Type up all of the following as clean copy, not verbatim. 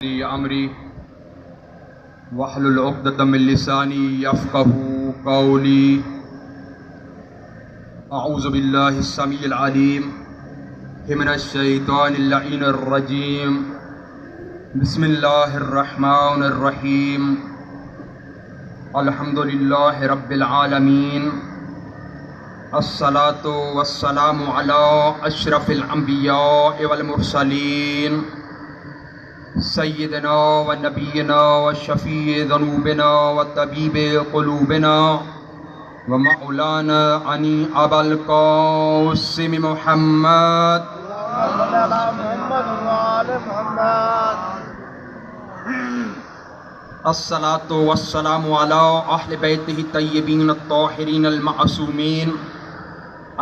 امری واحلل عقدۃ من لسانی یفقهوا قولی اعوذ باللہ السمیع العلیم من الشیطان اللعین الرجیم بسم اللہ الرحمن الرحیم الحمد للہ رب العالمین الصلاۃ والسلام علی اشرف الانبیاء والمرسلین سیدنا و نبینا و شفیع ذنوبنا و طبیب قلوبنا و مولانا علی ابا القاسم محمد الصلاۃ والسلام علی اہل بیتہ الطیبین الطاہرین المعصومین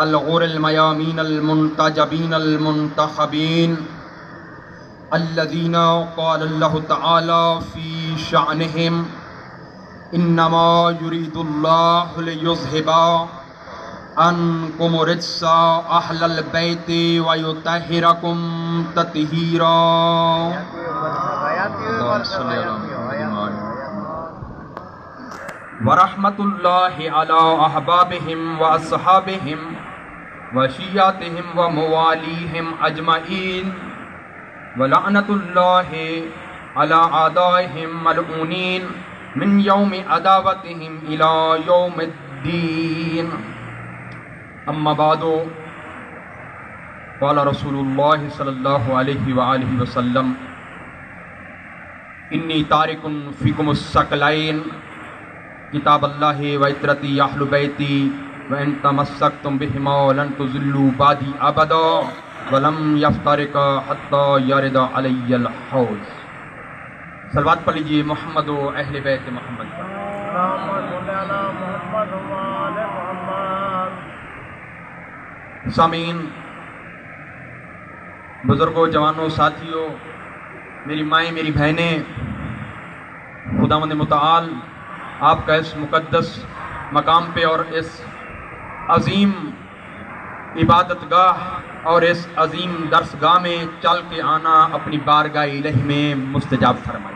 الغر المیامین المنتجبین المنتخبین الذين قال الله تعالى في شأنهم إنما يريد الله ليذهب عنكم الرجس أهل البيت ويطهركم تطهيرا. ورحمة الله على أحبابهم وأصحابهم وشيعتهم ومواليهم أجمعين ولعنت اللہ علی اعدائهم ملعونین من یوم عداوتهم الى یوم الدین. اما بعد قال رسول اللہ صلی اللہ علیہ وآلہ وسلم انی تارک فیکم الثقلین کتاب اللہ و عترتی اہل بیتی وان تمسکتم بہما لن تضلوا بعدی ابدا ولم یفترق حتی یرد علی الحوض. صلوات پڑھ لیجیے محمد و اہل بیت محمد پر. سامعین، بزرگوں، جوانوں، ساتھیوں، میری مائیں، میری بہنیں، خداوند متعال آپ کا اس مقدس مقام پہ اور اس عظیم عبادت گاہ اور اس عظیم درس گاہ میں چل کے آنا اپنی بارگاہ الہی میں مستجاب فرمائے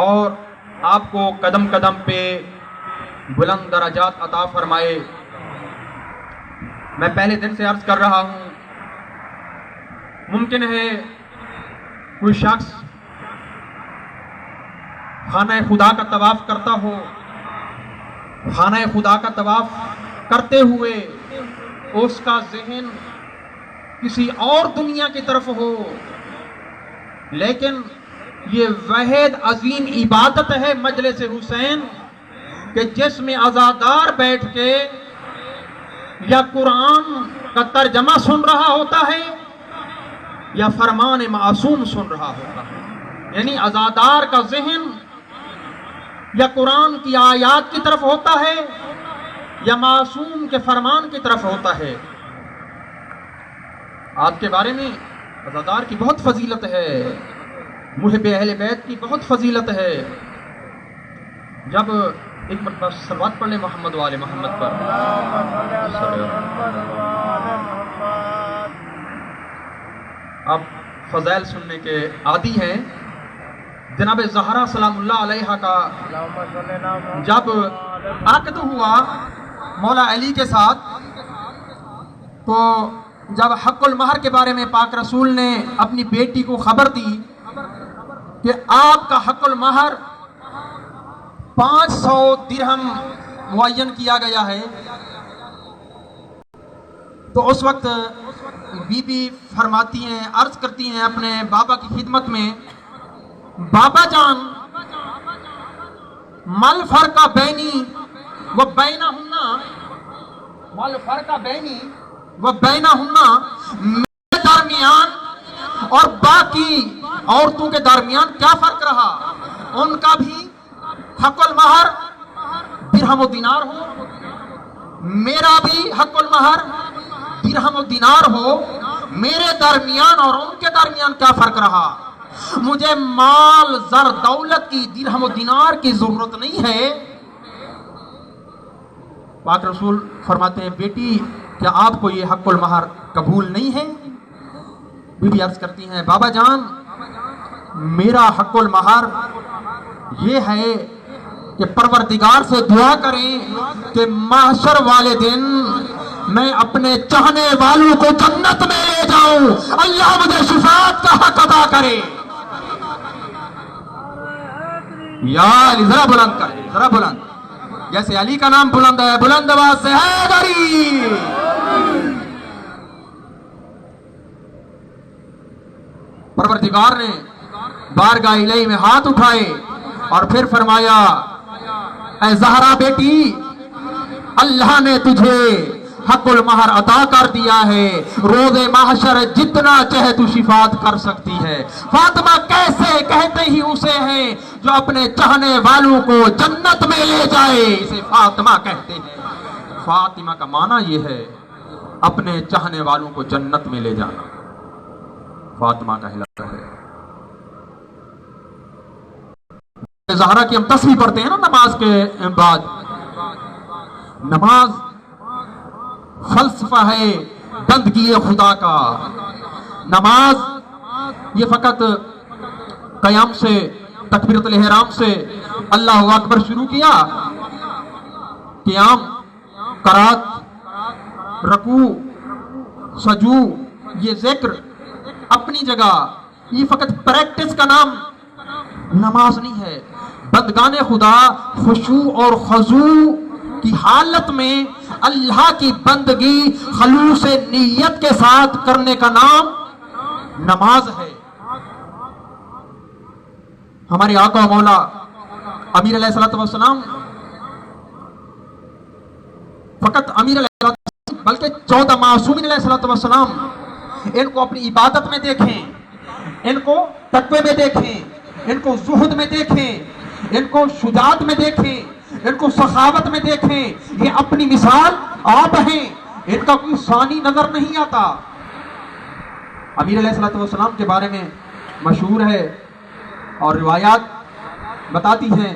اور آپ کو قدم قدم پہ بلند درجات عطا فرمائے. میں پہلے دن سے عرض کر رہا ہوں، ممکن ہے کوئی شخص خانہ خدا کا طواف کرتا ہو، خانہ خدا کا طواف کرتے ہوئے اس کا ذہن کسی اور دنیا کی طرف ہو، لیکن یہ واحد عظیم عبادت ہے مجلس حسین کہ جس میں عزادار بیٹھ کے یا قرآن کا ترجمہ سن رہا ہوتا ہے یا فرمان معصوم سن رہا ہوتا ہے. یعنی عزادار کا ذہن یا قرآن کی آیات کی طرف ہوتا ہے یا معصوم کے فرمان کی طرف ہوتا ہے. آپ کے بارے میں عزادار کی بہت فضیلت ہے، محب اہل بیت کی بہت فضیلت ہے. جب ایک مرتبہ صلوات پڑھ لیں محمد و آل محمد پر. آپ فضائل سننے کے عادی ہیں. جناب زہرا سلام اللہ علیہا کا جب عقد ہوا مولا علی کے ساتھ، تو جب حق المہر کے بارے میں پاک رسول نے اپنی بیٹی کو خبر دی کہ آپ کا حق المہر 500 درہم معین کیا گیا ہے، تو اس وقت بی بی فرماتی ہیں، عرض کرتی ہیں اپنے بابا کی خدمت میں، بابا جان مل فرقہ بینی و بینہنہ، مل فرقہ بینی و بینہنہ، میرے درمیان اور باقی عورتوں کے درمیان کیا فرق رہا؟ ان کا بھی حق المہر درہم و دینار ہو، میرا بھی حق المہر درہم و دینار ہو، میرے درمیان اور ان کے درمیان کیا فرق رہا؟ مجھے مال زر دولت کی درہم و دینار کی ضرورت نہیں ہے. پاک رسول فرماتے ہیں، بیٹی کیا آپ کو یہ حق المہر قبول نہیں ہے؟ بی بی عرض کرتی ہیں، بابا جان میرا حق المہر یہ ہے کہ پروردگار سے دعا کریں کہ محشر والے دن میں اپنے چاہنے والوں کو جنت میں لے جاؤں، اللہ مجھے شفاعت کا حق ادا کرے۔ یا علی، ذرا بلند کرے، ذرا بلند، جیسے علی کا نام بلند ہے، بلند آواز سے حیدری۔ پروردگار نے بارگاہ الہی میں ہاتھ اٹھائے اور پھر فرمایا، اے زہرا بیٹی، اللہ نے تجھے حق المہر عطا کر دیا ہے، روز محشر جتنا چاہے تو شفاعت کر سکتی ہے۔ فاطمہ کیسے کہتے ہی اسے ہیں جو اپنے چاہنے والوں کو جنت میں لے جائے، اسے فاطمہ کہتے ہیں۔ فاطمہ کا معنی یہ ہے اپنے چاہنے والوں کو جنت میں لے جانا، فاطمہ کہلاتا ہے۔ زہرا کی ہم تسبیح پڑھتے ہیں نا نماز کے بعد۔ نماز فلسفہ ہے بندگی خدا کا۔ نماز یہ فقط قیام سے، تکبیرۃ الاحرام سے اللہ اکبر شروع کیا، قیام، قرات، رکوع، سجود، یہ ذکر اپنی جگہ، یہ فقط پریکٹس کا نام نماز نہیں ہے۔ بندگان خدا خشوع اور خضوع کی حالت میں اللہ کی بندگی خلوص نیت کے ساتھ کرنے کا نام نماز ہے۔ ہمارے آقا و مولا امیر علیہ الصلوۃ والسلام، فقط امیر علیہ الصلوۃ والسلام بلکہ 14 معصومین علیہ الصلوۃ والسلام، ان کو اپنی عبادت میں دیکھیں، ان کو تقوی میں دیکھیں، ان کو زہد میں دیکھیں، ان کو شجاعت میں دیکھیں، ان کو سخاوت میں دیکھیں۔ یہ اپنی مثال آپ ہیں، ان کا کوئی ثانی نظر نہیں آتا۔ امیر علیہ الصلوۃ والسلام کے بارے میں مشہور ہے اور روایات بتاتی ہیں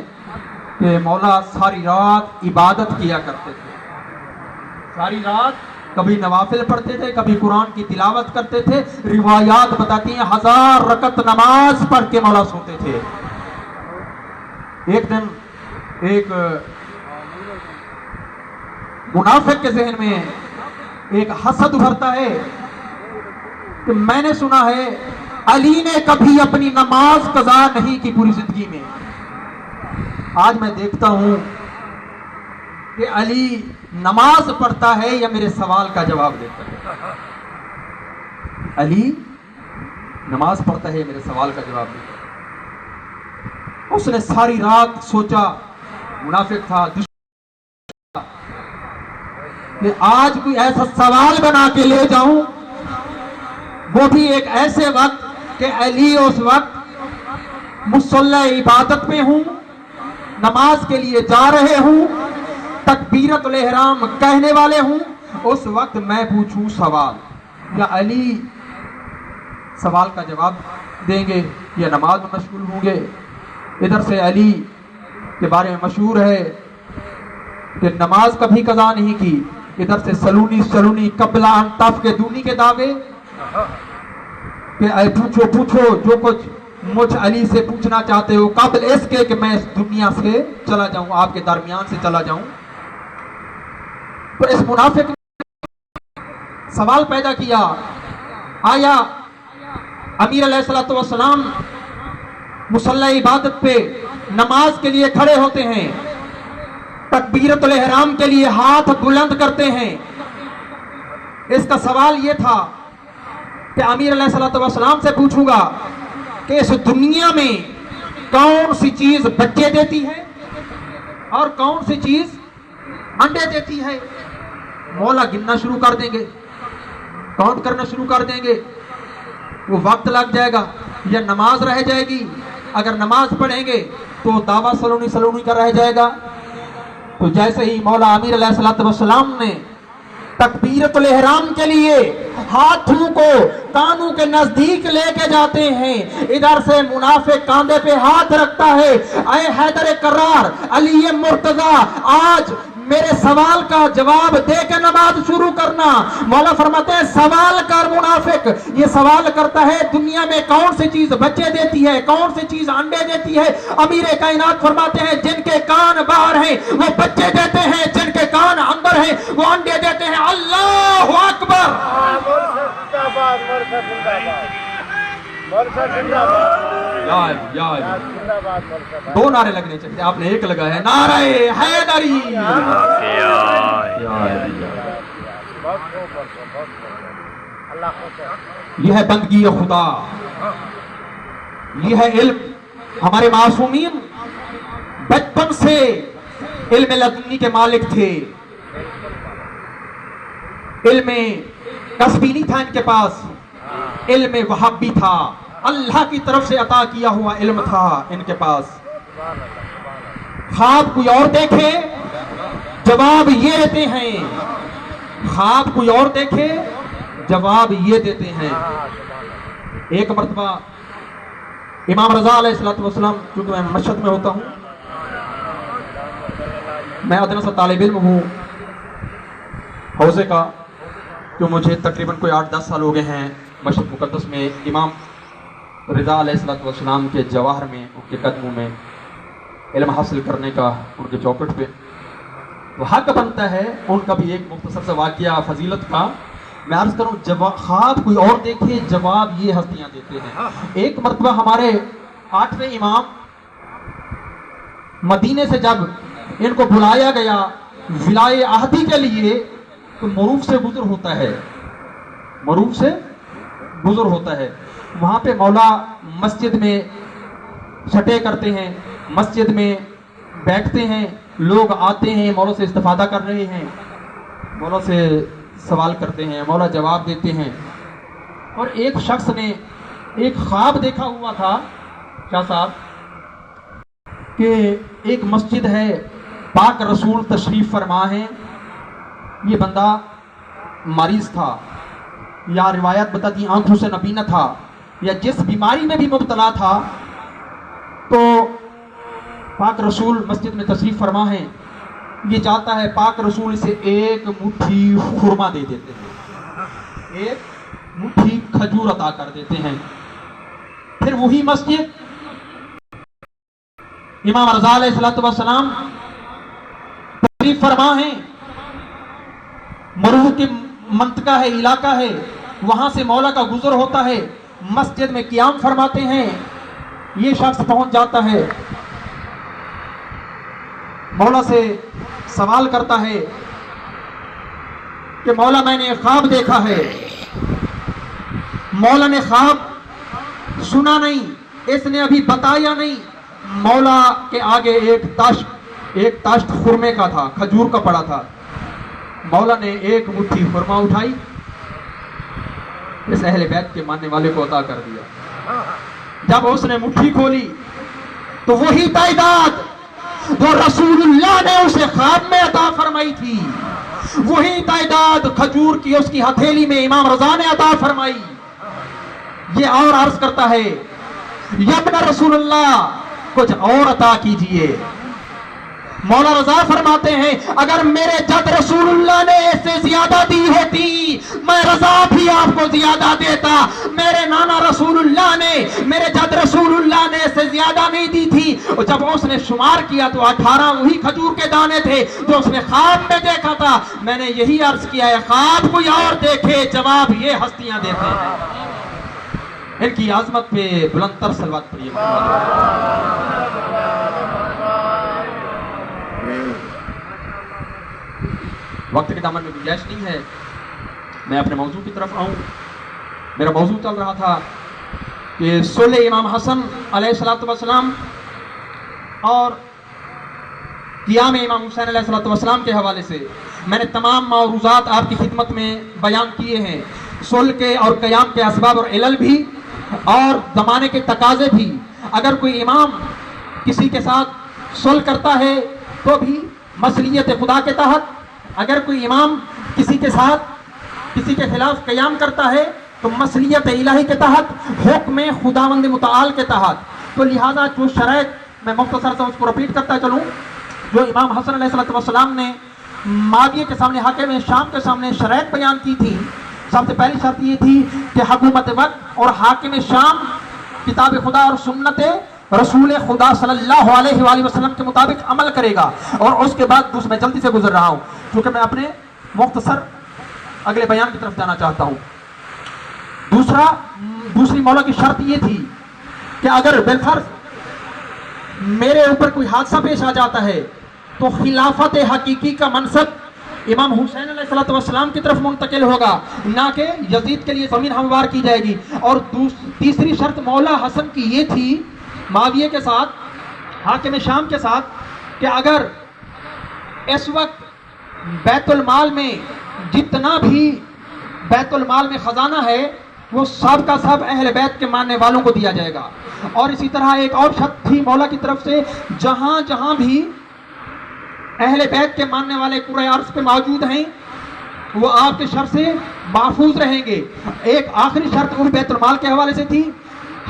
کہ مولا ساری رات عبادت کیا کرتے تھے، ساری رات کبھی نوافل پڑھتے تھے، کبھی قرآن کی تلاوت کرتے تھے۔ روایات بتاتی ہیں 1000 رکعت نماز پڑھ کے مولا سوتے تھے۔ ایک دن ایک منافق کے ذہن میں ایک حسد ابھرتا ہے کہ میں نے سنا ہے علی نے کبھی اپنی نماز قضا نہیں کی پوری زندگی میں۔ آج میں دیکھتا ہوں کہ علی نماز پڑھتا ہے یا میرے سوال کا جواب دیتا ہے۔ علی نماز پڑھتا ہے یا میرے سوال کا جواب دیتا ہے۔ اس نے ساری رات سوچا، منافق تھا، کہ آج کوئی ایسا سوال بنا کے لے جاؤں، وہ بھی ایک ایسے وقت کہ علی اس وقت مصلی عبادت میں ہوں، نماز کے لیے جا رہے ہوں، تکبیرۃ الاحرام کہنے والے ہوں، اس وقت میں پوچھوں سوال، یا علی سوال کا جواب دیں گے یا نماز میں مشغول ہوں گے۔ ادھر سے علی کے بارے میں مشہور ہے کہ نماز کبھی قضا نہیں کی، ادھر سے سلونی قبلہ ان تفقدونی کے دعوے کہ اے پوچھو جو کچھ مجھ علی سے پوچھنا چاہتے ہو قبل اس کے کہ میں اس دنیا سے چلا جاؤں، آپ کے درمیان سے چلا جاؤں۔ تو اس منافق نے سوال پیدا کیا، آیا امیر علیہ الصلوۃ والسلام مصلی عبادت پہ نماز کے لیے کھڑے ہوتے ہیں، تکبیرۃ الاحرام کے لیے ہاتھ بلند کرتے ہیں؟ اس کا سوال یہ تھا کہ امیر علیہ الصلوۃ والسلام سے پوچھوں گا کہ اس دنیا میں کون سی چیز بچے دیتی ہے اور کون سی چیز انڈے دیتی ہے؟ مولا گننا شروع کر دیں گے، کاؤنٹ کرنا شروع کر دیں گے، وہ وقت لگ جائے گا یا نماز رہ جائے گی۔ اگر نماز پڑھیں گے تو دعویٰ سلونی کا رہ جائے گا۔ تو جیسے ہی مولا امیر علیہ الصلوۃ والسلام نے تکبیرۃ الاحرام کے لیے ہاتھوں کو کانوں کے نزدیک لے کے جاتے ہیں، ادھر سے منافق کاندھے پہ ہاتھ رکھتا ہے، اے حیدر کرار، علی مرتضی، آج میرے سوال کا جواب دے کے نماز شروع کرنا. مولا فرماتے ہیں سوال کر منافق. یہ سوال کرتا ہے دنیا میں کون سی چیز بچے دیتی ہے, کون سی چیز انڈے دیتی ہے. امیر کائنات فرماتے ہیں جن کے کان باہر ہیں وہ بچے دیتے ہیں, جن کے کان اندر ہیں وہ انڈے دیتے ہیں. اللہ اکبر. دو نعرے لگنے چاہیے, آپ نے ایک لگا ہے, نعرہ حیدری. یہ ہے بندگی خدا, یہ ہے علم. ہمارے معصومین بچپن سے علم لدنی کے مالک تھے. علم کسبی نہیں تھا ان کے پاس, علم وہابی تھا, اللہ کی طرف سے عطا کیا ہوا علم تھا ان کے پاس. خواب کوئی اور دیکھے جواب یہ دیتے ہیں, خواب کوئی اور دیکھے جواب یہ دیتے ہیں. ایک مرتبہ امام رضا علیہ السلام, کیونکہ میں مشہد میں ہوتا ہوں, میں ادنا سا طالب علم ہوں حوزے کا, جو مجھے تقریباً کوئی 8-10 سال ہو گئے ہیں مشہد مقدس میں امام رضا علیہ السلام کے جواہر میں, ان کے قدموں میں علم حاصل کرنے کا, ان کے چوکٹ پہ. تو حق بنتا ہے ان کا بھی ایک مختصر سا واقعہ فضیلت کا میں عرض کروں. خواب کوئی اور دیکھے جواب یہ ہستیاں دیتے ہیں. ایک مرتبہ ہمارے 8ویں امام مدینے سے جب ان کو بلایا گیا ولائے عہدی کے لیے, تو معروف سے گزر ہوتا ہے, معروف سے گزر ہوتا ہے. وہاں پہ مولا مسجد میں چھٹے کرتے ہیں, مسجد میں بیٹھتے ہیں, لوگ آتے ہیں مولا سے استفادہ کر رہے ہیں, مولا سے سوال کرتے ہیں, مولا جواب دیتے ہیں. اور ایک شخص نے ایک خواب دیکھا ہوا تھا شاہ صاحب کہ ایک مسجد ہے, پاک رسول تشریف فرما ہے. یہ بندہ مریض تھا, یا روایت بتاتی آنکھوں سے نبینا تھا, یا جس بیماری میں بھی مبتلا تھا. تو پاک رسول مسجد میں تشریف فرما ہے, یہ چاہتا ہے پاک رسول اسے ایک مٹھی خرما دے دیتے ہیں, ایک مٹھی کھجور عطا کر دیتے ہیں. پھر وہی مسجد امام رضا علیہ السلام تشریف فرما ہے, مروح کی منطقہ ہے, علاقہ ہے, وہاں سے مولا کا گزر ہوتا ہے, مسجد میں قیام فرماتے ہیں. یہ شخص پہنچ جاتا ہے, مولا سے سوال کرتا ہے کہ مولا میں نے خواب دیکھا ہے. مولا نے خواب سنا نہیں, اس نے ابھی بتایا نہیں. مولا کے آگے ایک تاشت خرمے کا تھا, کھجور کا پڑا تھا. مولا نے ایک مٹھی خرما اٹھائی, اس اہل بیت کے ماننے والے کو عطا کر دیا. جب اس نے مٹھی کھولی تو وہی تعداد وہ رسول اللہ نے اسے خواب میں عطا فرمائی تھی, وہی تعداد کھجور کی اس کی ہتھیلی میں امام رضا نے عطا فرمائی. یہ اور عرض کرتا ہے یا ابن رسول اللہ کچھ اور عطا کیجئے. مولا رضا فرماتے ہیں اگر میرے جد رسول اللہ نے اس سے زیادہ دی ہوتی میں رضا بھی آپ کو زیادہ دیتا. میرے نانا رسول اللہ نے, میرے جد رسول اللہ نے اس سے زیادہ نہیں دی تھی. اور جب اس نے شمار کیا تو 18 وہی کھجور کے دانے تھے جو اس نے خواب میں دیکھا تھا. میں نے یہی عرض کیا ہے خواب کوئی اور دیکھے جواب یہ ہستیاں دیتے ہیں. ان کی عظمت پہ بلند تر صلوات پڑھیے. وقت کے دامن میں گنجائش نہیں ہے, میں اپنے موضوع کی طرف آؤں. میرا موضوع چل رہا تھا کہ صلح امام حسن علیہ السلام اور قیام امام حسین علیہ السلام کے حوالے سے میں نے تمام معروضات آپ کی خدمت میں بیان کیے ہیں. صلح کے اور قیام کے اسباب اور علل بھی اور زمانے کے تقاضے بھی. اگر کوئی امام کسی کے ساتھ صلح کرتا ہے تو بھی مصلحت خدا کے تحت, اگر کوئی امام کسی کے ساتھ کسی کے خلاف قیام کرتا ہے تو مصلحت الہی کے تحت, حکم خداوند متعال کے تحت. تو لہذا جو شرائط میں مختصر سے اس کو رپیٹ کرتا چلوں, جو امام حسن علیہ السلام نے معاویہ کے سامنے، حاکم شام کے سامنے شرائط بیان کی تھی، سب سے پہلی شرط یہ تھی کہ حکومت وقت اور حاکم شام کتاب خدا اور سنت رسول خدا صلی اللہ علیہ وآلہ وسلم کے مطابق عمل کرے گا. اور اس کے بعد میں جلدی سے گزر رہا ہوں کیونکہ میں اپنے مختصر اگلے بیان کی طرف جانا چاہتا ہوں. دوسری مولا کی شرط یہ تھی کہ اگر بالفرض میرے اوپر کوئی حادثہ پیش آ جاتا ہے تو خلافت حقیقی کا منصب امام حسین علیہ السلام کی طرف منتقل ہوگا، نہ کہ یزید کے لیے زمین ہموار کی جائے گی. اور تیسری شرط مولا حسن کی یہ تھی معاویہ کے ساتھ، حاکم شام کے ساتھ، کہ اگر اس وقت بیت المال میں جتنا بھی بیت المال میں خزانہ ہے وہ سب کا سب اہل بیت کے ماننے والوں کو دیا جائے گا. اور اسی طرح ایک اور شرط تھی مولا کی طرف سے، جہاں جہاں بھی اہل بیت کے ماننے والے پورے عرض پہ موجود ہیں وہ آپ کے شر سے محفوظ رہیں گے. ایک آخری شرط وہ بیت المال کے حوالے سے تھی،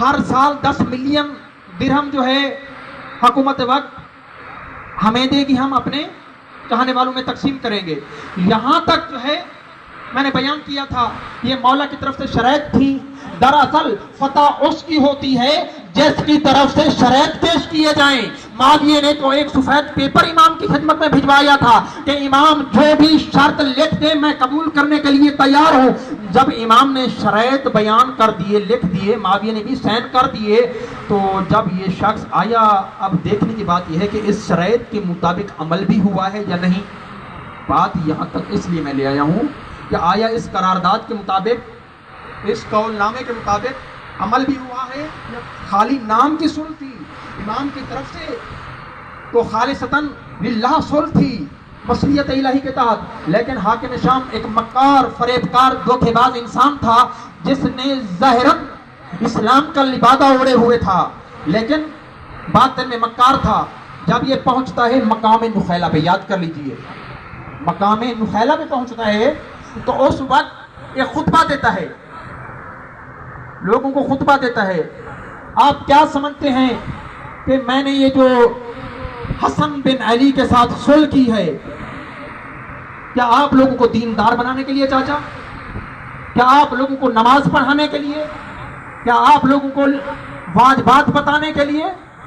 ہر سال 10 ملین درہم جو ہے حکومت وقت ہمیں دے گی، ہم اپنے چاہنے والوں میں تقسیم کریں گے. یہاں تک جو ہے میں نے بیان کیا تھا یہ مولا کی طرف سے شرائط تھی. دراصل فتح اس کی ہوتی ہے جس کی طرف سے شرائط پیش کیے جائیں. معاویہ نے تو ایک سفید پیپر امام کی خدمت میں بھجوایا تھا کہ امام جو بھی شرط لکھ دے میں قبول کرنے کے لیے تیار ہوں. جب امام نے شرائط بیان کر دیے، لکھ دیے، معاویہ نے بھی سائن کر دیے، تو جب یہ شخص آیا، اب دیکھنے کی بات یہ ہے کہ اس شرائط کے مطابق عمل بھی ہوا ہے یا نہیں. بات یہاں تک اس لیے میں لے آیا ہوں کہ آیا اس قرارداد کے مطابق، اس قول نامے کے مطابق عمل بھی ہوا ہے یا خالی نام کی صلح تھی. امام کی طرف سے تو خالصتاً للہ صلح تھی مصلیت الہی کے تحت، لیکن حاکم شام ایک مکار، فریبکار، دھوکے باز انسان تھا جس نے ظاہراً اسلام کا لبادہ اوڑے ہوئے تھا لیکن باطن میں مکار تھا. جب یہ پہنچتا ہے مقام نخیلہ پہ، یاد کر لیجئے، مقام نخیلہ پہ پہنچتا ہے تو اس وقت ایک خطبہ دیتا ہے، لوگوں کو خطبہ دیتا ہے. آپ کیا سمجھتے ہیں کہ میں نے یہ جو حسن بن علی کے ساتھ صلح کی ہے، کیا آپ لوگوں کو دیندار بنانے کے لیے چاچا؟ کیا آپ لوگوں کو نماز پڑھانے کے لیے؟ کیا آپ لوگوں کو واجبات بتانے کے لیے؟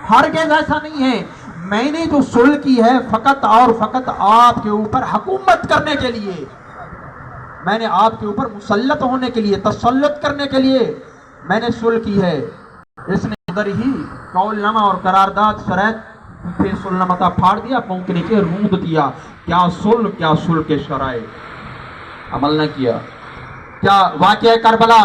ہرگز ایسا نہیں ہے. میں نے جو صلح کی ہے فقط اور فقط آپ کے اوپر حکومت کرنے کے لیے، میں نے آپ کے اوپر مسلط ہونے کے لیے، تسلط کرنے کے لیے میں نے صلح کی ہے. اس نے ادھر ہی قول نامہ اور قرارداد شرائط پھر صلح نامہ پھاڑ دیا، پونک نیچے روند دیا. کیا صلح کے شرائط عمل نہ کیا. کیا واقعہ کربلا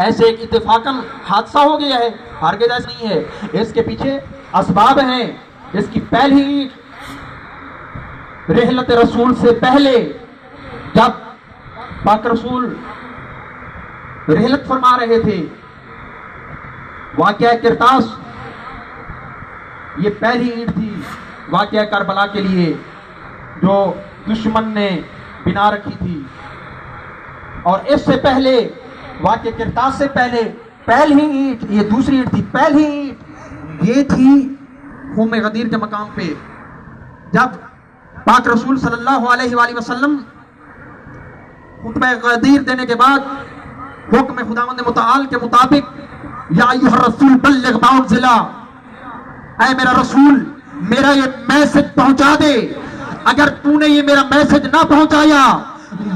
ایسے ایک اتفاقاً حادثہ ہو گیا ہے؟ ہرگز ایسا نہیں ہے. اس کے پیچھے اسباب ہیں. اس کی پہلی رحلت رسول سے پہلے جب پاک رسول رحلت فرما رہے تھے، واقعہ کرتاس یہ پہلی اینٹ تھی واقعہ کربلا کے لیے جو دشمن نے بنا رکھی تھی. اور اس سے پہلے واقعہ کرتاس سے پہلے پہلی اینٹ، یہ دوسری اینٹ تھی، پہلی اینٹ یہ تھی خون غدیر کے مقام پہ، جب پاک رسول صلی اللہ علیہ وآلہ وسلم خطبہ غدیر دینے کے بعد حکم خداوند متعال کے مطابق یا ایھا الرسول بلغ ما انزل، اے میرا رسول میرا یہ میسج پہنچا دے. اگر تو نے یہ میرا میسج نہ پہنچایا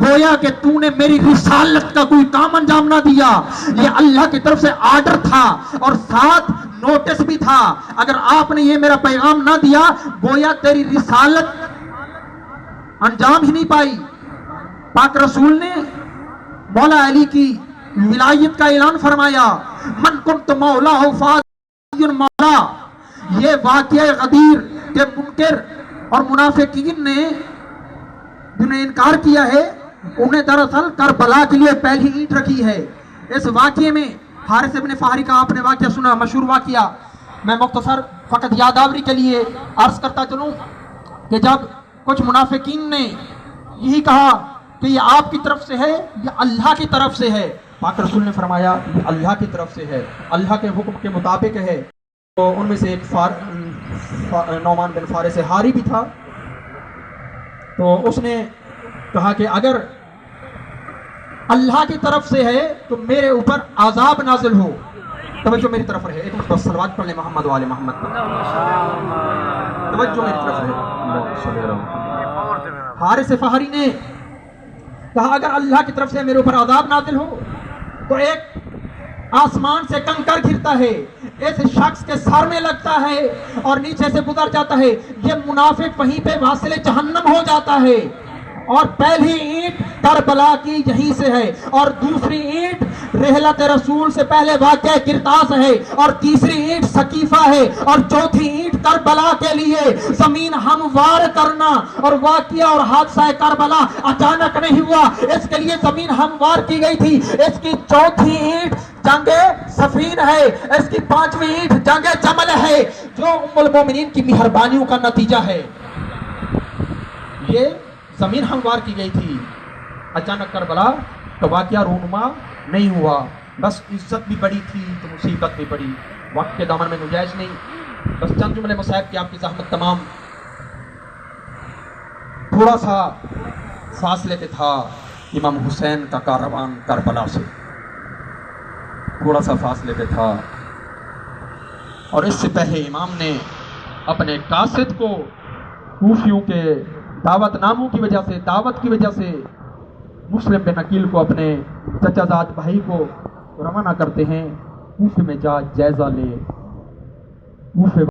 گویا کہ تو نے میری رسالت کا کوئی کام انجام نہ دیا. یہ اللہ کی طرف سے آرڈر تھا اور ساتھ نوٹس بھی تھا. اگر آپ نے یہ میرا پیغام نہ دیا گویا تیری رسالت انجام ہی نہیں پائی. پاک رسول نے مولا علی کی ولایت کا اعلان فرمایا، من کنت مولا فاضل مولا. یہ واقعہ غدیر کے منکر اور منافقین نے جنہیں انکار کیا ہے انہیں دراصل کربلا کے لیے پہلی اینٹ رکھی ہے. اس واقعے میں حارث ابن فہری کا آپ نے واقعہ سنا، مشہور واقعہ. میں مختصر فقط یاداوری کے لیے عرض کرتا چلوں کہ جب کچھ منافقین نے یہی کہا کہ یہ آپ کی طرف سے ہے یا اللہ کی طرف سے ہے، پاک رسول نے فرمایا یہ اللہ کی طرف سے ہے، اللہ کے حکم کے مطابق ہے. تو ان میں سے ایک نعمان بن فارس حاری بھی تھا. تو اس نے کہا کہ اگر اللہ کی طرف سے ہے تو میرے اوپر عذاب نازل ہو. توجہ میری طرف رہے, ایک بس صلوات پڑھ لیں محمد والے محمد پر. توجہ میری طرف رہے. حارث فہری نے کہا اگر اللہ کی طرف سے میرے اوپر عذاب نازل ہو تو ایک آسمان سے کنکر گرتا ہے, اس شخص کے سر میں لگتا ہے اور نیچے سے گزر جاتا ہے, یہ منافق وہیں پہ واصل جہنم ہو جاتا ہے. اور پہلی اینٹ کربلا کی یہیں سے ہے, اور دوسری اینٹ رحلت رسول سے پہلے واقعہ کرتاس ہے, اور تیسری اینٹ سقیفہ ہے, اور چوتھی اینٹ کربلا کے لیے زمین ہموار کرنا. اور واقعہ اور حادثہ کربلا اچانک نہیں ہوا, اس کے لیے زمین ہموار کی گئی تھی. اس کی چوتھی اینٹ جنگ صفین ہے, اس کی پانچویں اینٹ جنگ جمل ہے, جو ام المومنین کی مہربانیوں کا نتیجہ ہے. یہ زمین ہموار کی گئی تھی, اچانک کربلا کا واقعہ رونما نہیں ہوا. بس عزت بھی بڑی تھی تو مصیبت بھی بڑی. وقت کے دامن میں گنجائش نہیں, بس چند جملے مصائب کی آپ کی زحمت تمام. تھوڑا سا فاصلے پہ تھا امام حسین کا کاروان کربلا سے, تھوڑا سا فاصلے پہ تھا, اور اس سے پہلے امام نے اپنے قاصد کو کوفیوں کے دعوت ناموں کی وجہ سے, دعوت کی وجہ سے مسلم بن عقیل کو, اپنے چچا زاد بھائی کو روانہ کرتے ہیں کوفے میں جا جائزہ لے. کوفے